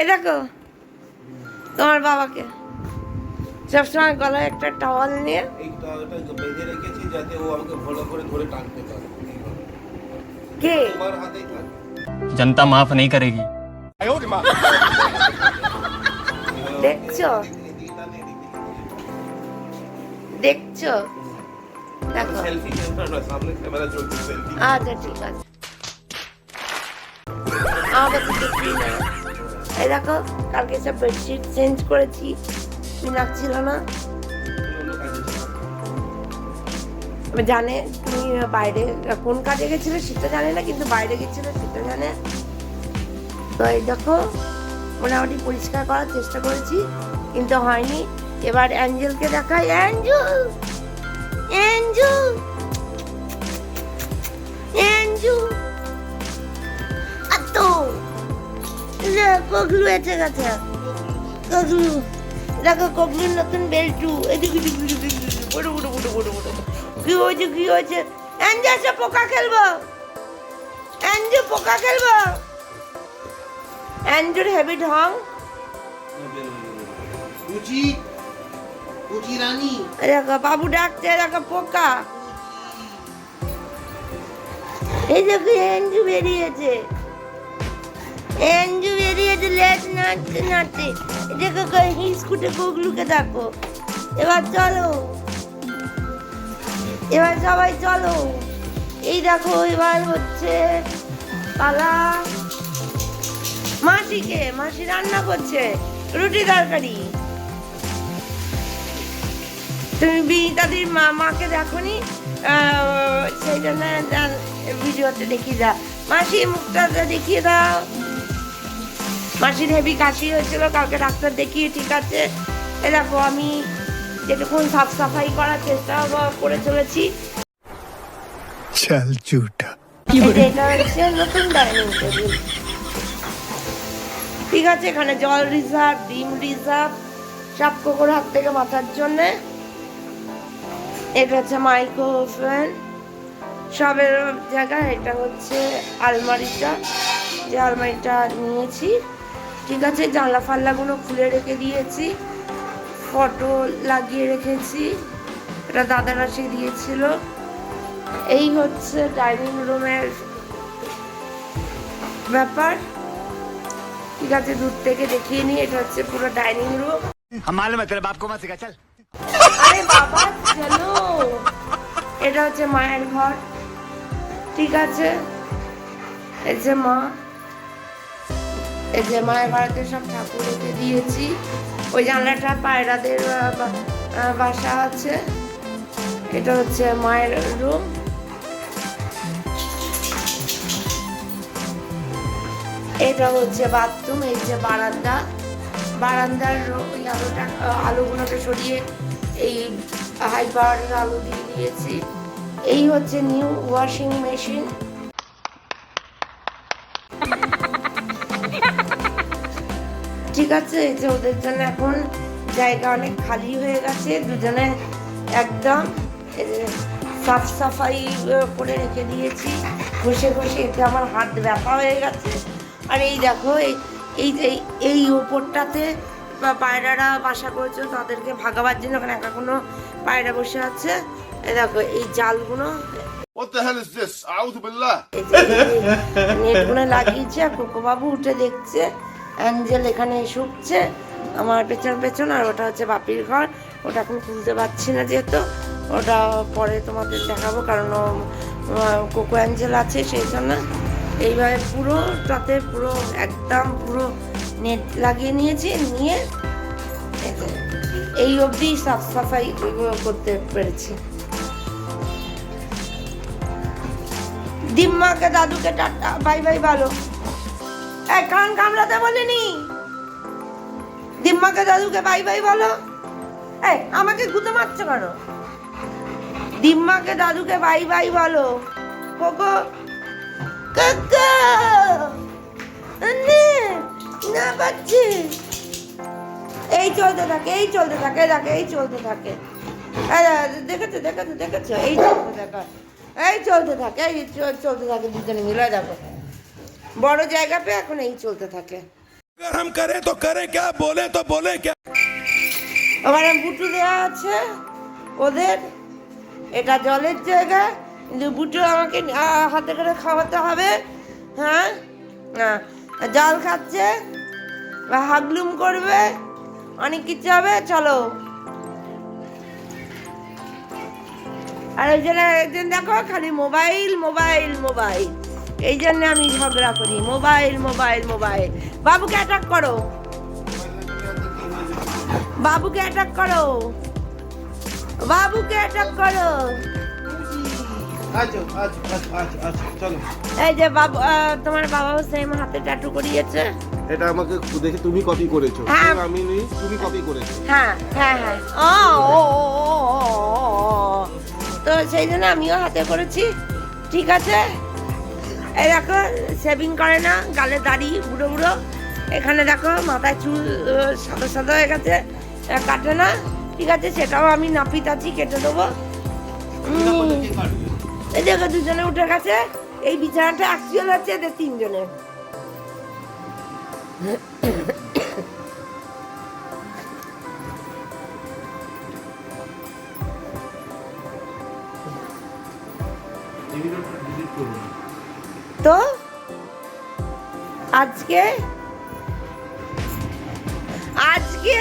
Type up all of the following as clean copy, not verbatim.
এই দেখো তোমার বাবাকে সবসময় গলায় একটা টাওয়াল নিয়ে এই টাওয়ালটা বেঁধে রেখেছি যাতে ও আমাকে ভালো করে ধরে টানতে পারে। কে তোমার হাতেই থাকে। जनता माफ नहीं करेगी। দেখছো দেখছো দেখো সেলফি ক্যামেরা সামনে ক্যামেরা চলছে সেলফি। আচ্ছা ঠিক আছে আমাকে তো দেখি না। এই দেখো কালকে সব বেডশিট চেঞ্জ করেছি মিনাক ছিল না জানে তুমি বাইরে কোন কাজে গেছিলে সেটা জানে না কিন্তু বাইরে গেছিলে সেটা জানে। তো এই দেখো মোটামুটি পরিষ্কার করার চেষ্টা করেছি কিন্তু হয়নি। এবার অ্যাঞ্জেলকে দেখাই। অ্যাঞ্জেল অ্যাঞ্জেল অ্যাঞ্জেল আতো কগলু এসে গেছে। কগলু দেখো কগলুর নতুন বেল্টু এদিকে বড় বড় বড় বড় বড় কি হয়েছে কি হয়েছে? অ্যাঞ্জু এসে পোকা খেলবো। অ্যাঞ্জু পোকা খেলবো। অ্যাঞ্জুর হেভি ঢং। কুচি কুচি রানী দেখো বাবু ডাকছে দেখো পোকা। এই দেখো অ্যাঞ্জু বেরিয়েছে। অ্যাঞ্জু বেরিয়েছে লেজ নাড়তে নাড়তে। দেখো হিসকুটে গুগলুকে দেখো। এবার চলো এবার সবাই চলো। এই দেখো এবার হচ্ছে পালা মাসিকে। মাসি রান্না করছে রুটি তরকারি। তুমি বিনিতাদির মাকে দেখোনি সেই জন্য ভিডিওতে দেখিয়ে দাও। মাসি মুখটা দেখিয়ে দাও। মাসির হেভি কাশি হয়েছিল কালকে ডাক্তার দেখিয়ে ঠিক আছে। এ দেখো আমি যেটুকুন সাফ সাফাই করার চেষ্টা করে চলেছি। চল ঝুটা এটা হচ্ছে নতুন ডাইনিং টেবিল। ঠিক আছে এখানে জল রিজার্ভ ডিম রিজার্ভ সব কোকোর হাত থেকে বাঁচার জন্যে। এটা হচ্ছে মাইক্রো ওভেন সবের জায়গায়। এটা হচ্ছে আলমারিটা যে আলমারিটা নিয়েছি। ঠিক আছে জানলা ফাল্লাগুলো খুলে রেখে দিয়েছি। ফটো লাগিয়ে রেখেছি এটা দাদারা সে দিয়েছিল। এই হচ্ছে ডাইনিং রুমের ব্যাপার। ঠিক আছে দূর থেকে দেখিয়ে নিই। এটা হচ্ছে পুরো ডাইনিং রুম। আরে বাবা চলো। এটা হচ্ছে মায়ের ঘর। ঠিক আছে এই যে মা এই যে মায়ের ঘরেতে সব ঠাকুর রেখে দিয়েছি। ওই জানলাটা পায়রাদের বাসা আছে। এটা হচ্ছে মায়ের রুম। এটা হচ্ছে বাথরুম। এই যে বারান্দা বারান্দার ওই আলোগুলোকে সরিয়ে এই হাই পাওয়ারের আলো দিয়ে দিয়েছি। এই হচ্ছে নিউ ওয়াশিং মেশিন। ঠিক আছে এই যে ওদের জন্য এখন জায়গা অনেক খালি হয়ে গেছে। দুজনে একদম সাফ সাফাই করে রেখে দিয়েছি ঘষে ঘষে। এতে আমার হাত ব্যথা হয়ে গেছে। আর এই দেখো এই যে এই ওপরটাতে পায়রারা বাসা করেছে তাদেরকে ভাগাবার জন্য ওখানে একা কোনো পায়রা বসে আছে। এই দেখো এই জালগুলো নেটগুলো লাগিয়েছে। আর কোকো বাবু উঠে দেখছে। অ্যাঞ্জেল এখানে শুকছে আমার পেছন পেছন। আর ওটা হচ্ছে বাপির ঘর। ওটা এখন খুলতে পারছি না যেহেতু ওটা পরে তোমাদের দেখাবো কারণ কোকো অ্যাঞ্জেল আছে সেই জন্য। এইভাবে পুরোটাতে পুরো একদম পুরো নেট লাগিয়ে নিয়েছি। নিয়ে এই অবধি সাফ সাফাই করতে পেরেছি। দিম্মাকে দাদুকে টাটা বাই বাই ভালো। কান কামড়াতে বলিনি। দিম্মাকে দাদুকে বাই বাই বলো। আমাকে গুঁতো মারছো কেন? দিম্মাকে দাদুকে বাই বাই বলো। কোকো কাকা না পাচ্ছি। এই চলতে থাকে এই চলতে থাকে দেখে এই চলতে থাকে। দেখেছো দেখেছো দেখেছো এই চলতে থাকে এই চলতে থাকে এই চলতে থাকে দুজনে মিলে। দেখো বড় জায়গা পেয়ে এখন এই চলতে থাকে। अगर हम करें तो करें क्या, बोले तो बोले क्या। ওখানে বুটু দেওয়া আছে ওদের, এটা জলের জায়গা, কিন্তু বুটু আমাকে হাতে করে খাওয়াতে হবে। হ্যাঁ, জল খাচ্ছে বা হাগলুম করবে, অনেক কিছু হবে। চলো। আর ওই জন্য একজন দেখো খালি মোবাইল মোবাইল মোবাইল, এই জন্য আমি ঝগড়া করি, মোবাইল মোবাইল মোবাইল। বাবুকে অ্যাটাক করো, বাবুকে অ্যাটাক করো, বাবুকে অ্যাটাক করো। আচ্ছা আচ্ছা আচ্ছা আচ্ছা আচ্ছা চলো। এই যে বাবু, তোমার বাবাও সেম হাতে ট্যাটু করিয়েছে। এটা আমাকে দেখে তুমি কপি করেছো, হ্যাঁ। আমি নেই, তুমি কপি করেছো। হ্যাঁ হ্যাঁ হ্যাঁ, তো সেই জন্য আমিও হাতে করেছি। ঠিক আছে, এই দেখো শেভিং করে না, গালে দাড়ি বুড়ো বুড়ো। এখানে দেখো মাথায় চুল সাদা সাদা হয়ে গেছে, কাটে না। ঠিক আছে, সেটাও আমি নাপিতাছি, কেটে দেবো। এই দেখো দুজনে উঠে গেছে। এই বিছানাটা অ্যাকচুয়াল হচ্ছে এদের তিনজনের। তো আজকে আজকে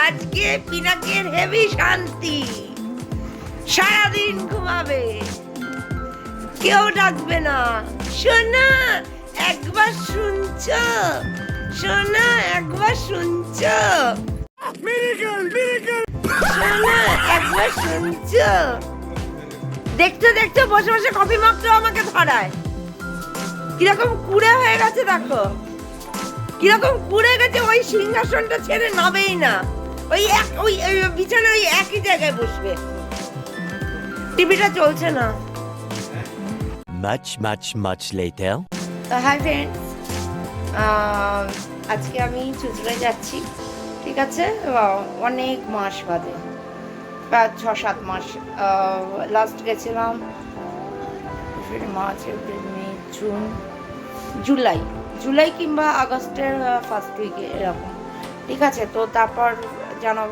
আজকে পিনাকের হেভি শান্তি, সারাদিন ঘুমাবে, কেউ ডাকবে না। সোনা একবার শুনছ, সোনা একবার শুনছ, সোনা একবার শুনছ। দেখতে দেখতে বসে বসে কফি মাপতেও আমাকে ধরায়। কিরকম কুড়ে হয়ে গেছে দেখো, কিরকম কুড়ে গেছে। ওই সিংহাসনটা ছেড়ে নাবেই না, ওই বিছানায় ওই একই জায়গায় বসবে। টিভিটা চলছে না। Much later. হাই ফ্রেন্ডস, আজকে আমি চুচড়ায় যাচ্ছি। ঠিক আছে, অনেক মাস বাদে, প্রায় 6-7 মাস। লাস্ট গেছিলাম মার্চ, এপ্রিল, মে, জুন, জুলাই কিংবা আগস্টের ফার্স্ট উইকে এরকম। ঠিক আছে, তো তারপর জানো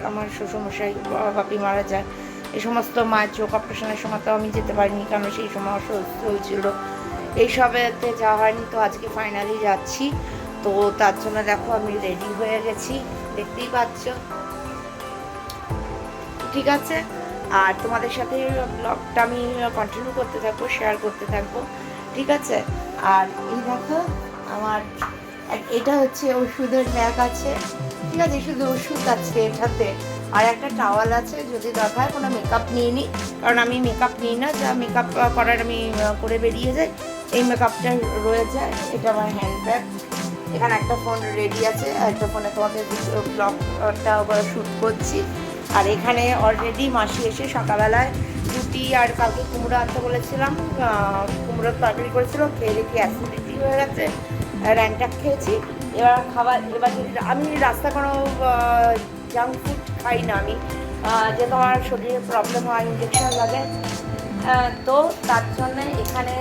আমার শ্বশুরমশাই বাপি মারা যায়। এই সমস্ত মায়ের চোখ অপারেশনের সময় তো আমি যেতে পারিনি, কারণ সেই সময় অসুস্থ হয়েছিল, এইসবেতে যাওয়া হয়নি। তো আজকে ফাইনালি যাচ্ছি। তো তার জন্য দেখো আমি রেডি হয়ে গেছি, দেখতেই পাচ্ছ। ঠিক আছে, আর তোমাদের সাথে ব্লগটা আমি কন্টিনিউ করতে থাকবো, শেয়ার করতে থাকবো। ঠিক আছে, আর এই দেখো আমার এটা হচ্ছে ওষুধের ব্যাগ আছে। ঠিক আছে, শুধু ওষুধ আছে এটাতে, আর একটা টাওয়াল আছে যদি দরকার। কোনো মেকআপ নিয়ে নিই, কারণ আমি মেকআপ নিই না, যা মেকআপ করার আমি করে বেরিয়ে যাই, এই মেকআপটা রয়ে যায়। এটা আমার হ্যান্ড ব্যাগ। এখানে একটা ফোন রেডি আছে, আর একটা ফোনে তোমাদের ব্লগটা শ্যুট করছি। আর এখানে অলরেডি মাসি এসে সকালবেলায় রুটি আর কালকে কুমড়ো আনতে বলেছিলাম, কুমড়োর তরকারি করেছিল, খেয়ে দেখি অ্যাসিডিটি হয়ে গেছে, র্যান্টাক খেয়েছি। এবার আমি রাস্তা কোনো জাঙ্ক ফুড খাই না আমি, যে তোমার শরীরে প্রবলেম হয়, ইঞ্জেকশন লাগে। তো তার জন্যে এখানে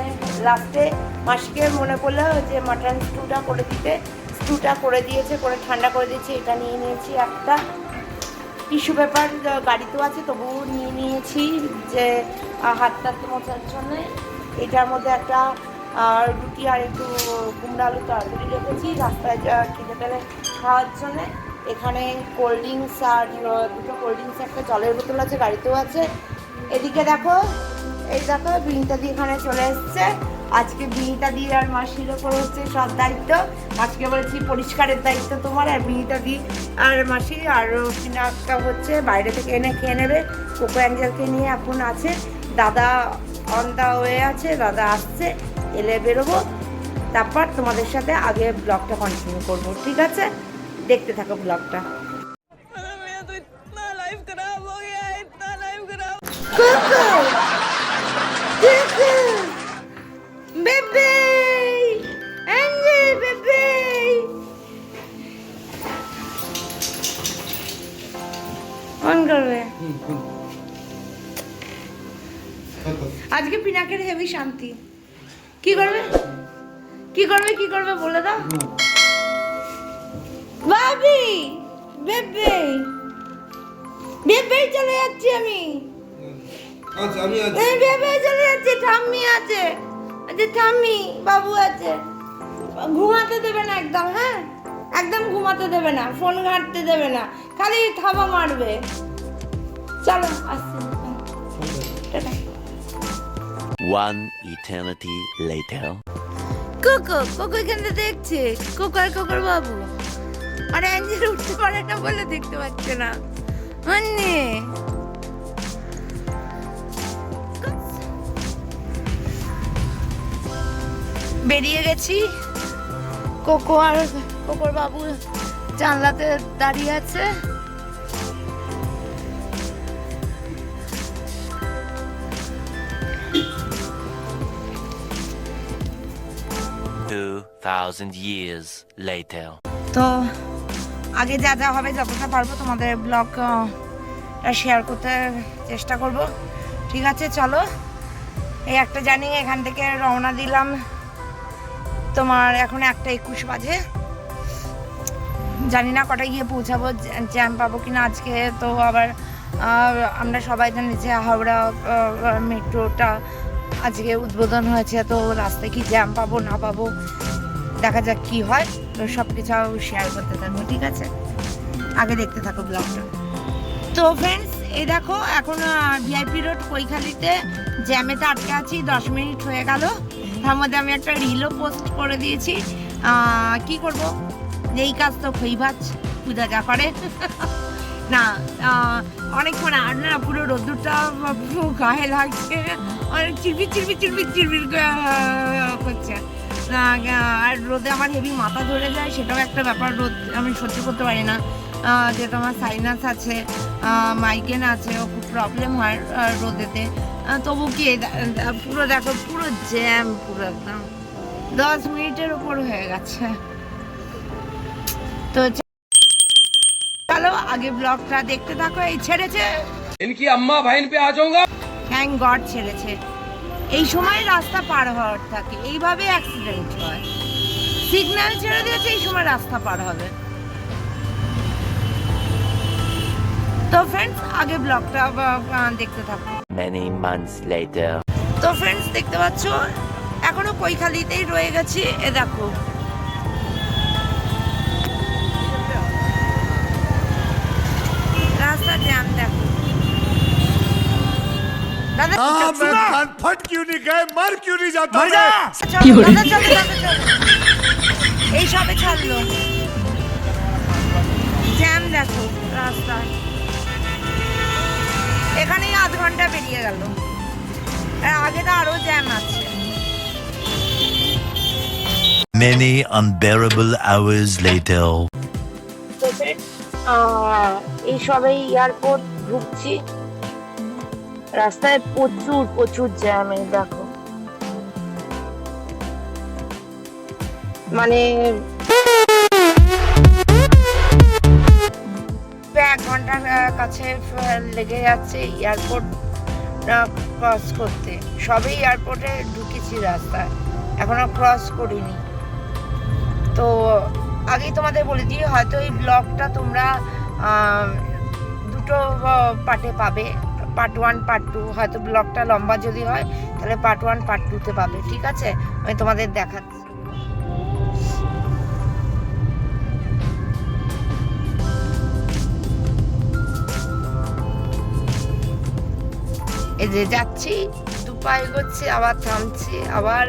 লাস্টে মাসিকে মনে পড়লো যে মাটন স্টুটা করে দিতে, স্টুটা করে দিয়েছে, করে ঠান্ডা করে দিয়েছে। এটা নিয়ে নিয়েছি, একটা টিস্যু পেপার গাড়িতেও আছে, তবুও নিয়ে নিয়েছি যে হাতটা মোছার জন্যে। এটার মধ্যে একটা রুটি আর একটু কুমড়ো আলু তরকারি রেখেছি রাস্তায় খেতে পেলে খাওয়ার জন্যে। এখানে কোল্ড ড্রিঙ্কস আর দুটো কোল্ড ড্রিঙ্কস, একটা জলের বোতল আছে, গাড়িতেও আছে। এদিকে দেখো, এই দেখো বিনিতা দি এখানে চলে এসছে। আজকে বিনিতা দি আর মাসির ওপর হচ্ছে সব দায়িত্ব। মাসিকে বলেছি পরিষ্কারের দায়িত্ব তোমার, আর বিনিতা দি আর মাসি আর একটা হচ্ছে বাইরে থেকে এনে খেয়ে নেবে। কোকো অ্যাঞ্জেলকে নিয়ে এখন আছে, দাদা অন দা ওয়ে আছে, দাদা আসছে, এলে বেরোবো। তারপর তোমাদের সাথে আগে ব্লগটা কন্টিনিউ করবো। ঠিক আছে, দেখতে থাকো ব্লগটা। বেবে অ্যাঞ্জেল, বেবে অন করবে। আজকে পিনাকের হেভি শান্তি। কি করবে কি করবে কি করবে বলে দাও। বাবি বেবে বেবে চলে যাচ্ছি আমি। আচ্ছা আমি আছি। এই বেবে চলে যাচ্ছি, ঠাম্মি আছে, আচ্ছা ঠাম্মি বাবু আছে। ঘুমাতে দেবে না একদম, হ্যাঁ একদম ঘুমাতে দেবে না, ফোন ঘাঁটতে দেবে না, খালি থাবা মারবে। চলো আসছি, tata. One eternity later. Cocoa cocoa এখানে দেখছে, কোকর বাবু। আর অ্যাঞ্জেল উঠতে পারে না বলে দেখতে পাচ্ছে না। মানে বেরিয়ে গেছি। কোকো আর কোকর বাবু জানলাতে দাঁড়িয়ে আছে। 2000 years later. তো আগে যা যা হবে যতটা পারবো তোমাদের ব্লগ শেয়ার করতে চেষ্টা করব, ঠিক আছে? চলো, এই একটা জানি এখান থেকে রওনা দিলাম। তোমার এখন 1:21 বাজে, জানি না কটা গিয়ে পৌঁছাবো, জ্যাম পাবো কিনা আজকে। তো আবার আমরা সবাই জানি যে হাওড়া মেট্রোটা আজকে উদ্বোধন হয়েছে, তো রাস্তায় কি জ্যাম পাবো না পাবো দেখা যাক কি হয়। তো সব কিছু শেয়ার করতে থাকবো, ঠিক আছে? আগে দেখতে থাকো ব্লগটা। তো ফ্রেন্ডস, এই দেখো এখন ভিআইপি রোড কৈখালিতে জ্যামেতে আটকে আছি। 10 মিনিট হয়ে গেল, তার মধ্যে আমি একটা রিলও পোস্ট করে দিয়েছি। কি করব, এই কাজ তো খইভাজ পূজা যা করে না। অনেকক্ষণ আর না, পুরো রোদ্দুরটা পুরো গায়ে লাগছে, অনেক চিরবির করছে। আর রোদে আমার হেভি মাথা ধরে যায়, সেটাও একটা ব্যাপার। রোদ আমি সহ্য করতে পারি না, যেহেতু আমার সাইনাস আছে, মাইগ্রেন আছে, ও খুব প্রবলেম হয় রোদেতে। তবু কি পুরো দেখো, পুরো জ্যাম, পুরো একদম 10 মিনিটের উপর হয়ে গেছে। তো চলো আগে ব্লগটা দেখতে থাকো। এই ছেড়েছে, इनकी अम्मा बहन पे आ जाऊंगा। থ্যাংক গড ছেড়েছে। এই সময় রাস্তা পার হওয়ার থাকে, এইভাবে অ্যাক্সিডেন্ট হয়। সিগন্যাল ছেড়ে দিয়েছে, এই সময় রাস্তা পার হবে। তো ফ্রেন্ডস, আগে ব্লগটা দেখতে থাকো। Many months later. তো ফ্রেন্ডস, দেখতে পাচ্ছ এখনো কৈখালিতেই রয়ে গেছি। এ দেখো, রাস্তা জ্যাম দেখো। দাদা मैं फट क्यों नहीं गए, मर क्यों नहीं जाता मैं? চলো, দাদা চলো। এই সবে ছাড়লো, জ্যাম দেখো রাস্তায়। এখানেই আধ ঘন্টা বেরিয়ে গেল, আগে তো আরো জ্যাম আছে। Many unbearable hours later. তো এই সবে এয়ারপোর্ট ঢুকছি, রাস্তায় প্রচুর জ্যাম। এই দেখো, মানে 1 ঘন্টার কাছে লেগে যাচ্ছে এয়ারপোর্ট ক্রস করতে। সবেই এয়ারপোর্টে ঢুকেছি, রাস্তায় এখনো ক্রস করিনি। তো আগেই তোমাদের বলে দিই, হয়তো এই ব্লগটা তোমরা দুটো পার্টে পাবে, পার্ট 1 পার্ট 2। হয়তো ব্লগটা লম্বা যদি হয় তাহলে পার্ট 1 পার্ট 2তে পাবে, ঠিক আছে? আমি তোমাদের দেখাচ্ছি। এই যে যাচ্ছি, 2 পা এগোচ্ছি, আবার থামছি, আবার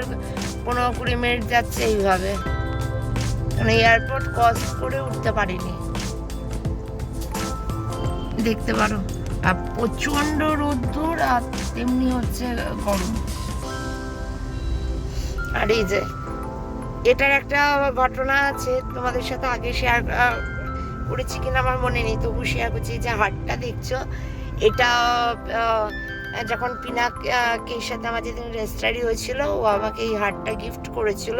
15-20 মিনিট যাচ্ছে এইভাবে, কারণ এয়ারপোর্ট ক্রস করে উঠতে পারিনি। দেখতে পারো, আর প্রচন্ড রোদ্দুর, আর তেমনি হচ্ছে গরম। আর এই যে এটার একটা ঘটনা আছে, তোমাদের সাথে আগে শেয়ার করেছি কিনা আমার মনে নেই, তবু শেয়ার করছি। যে হাটটা দেখছো, এটা যখন পিনাকের সাথে আমার যেদিন রেজিস্ট্রারি হয়েছিল, ও আমাকে এই হারটা গিফট করেছিল।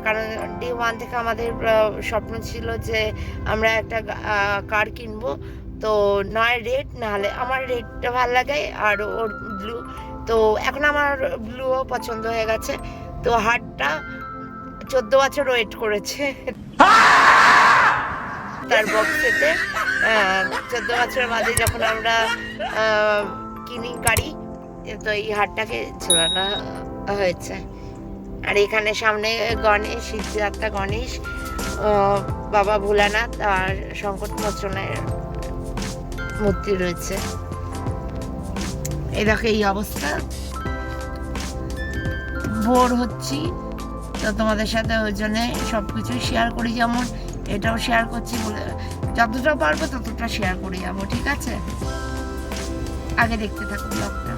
কারণ ডে 1 থেকে আমাদের স্বপ্ন ছিল যে আমরা একটা কার কিনবো। তো নয় রেড, নাহলে আমার রেডটা ভালো লাগে আর ওর ব্লু। তো এখন আমার ব্লুও পছন্দ হয়ে গেছে। তো হারটা 14 বছর ওয়েট করেছে। তার বক্সেতে 14 বছর বাদে যখন আমরা কিনি গাড়ি, তো এই হারটাকে ঝোলানো হয়েছে। আর এখানে সামনে গণেশ, শীতযাত্রা গণেশ, বাবা ভোলানাথ আর সংকট মোচনের মূর্তি রয়েছে। এই দেখো এই অবস্থা, বোর হচ্ছি তো তোমাদের সাথে, ওই জন্যে সব কিছুই শেয়ার করি, যেমন এটাও শেয়ার করছি বলে যতটা পারবো ততটা শেয়ার করে যাবো, ঠিক আছে? আগে দেখতে থাকো ব্লগটা।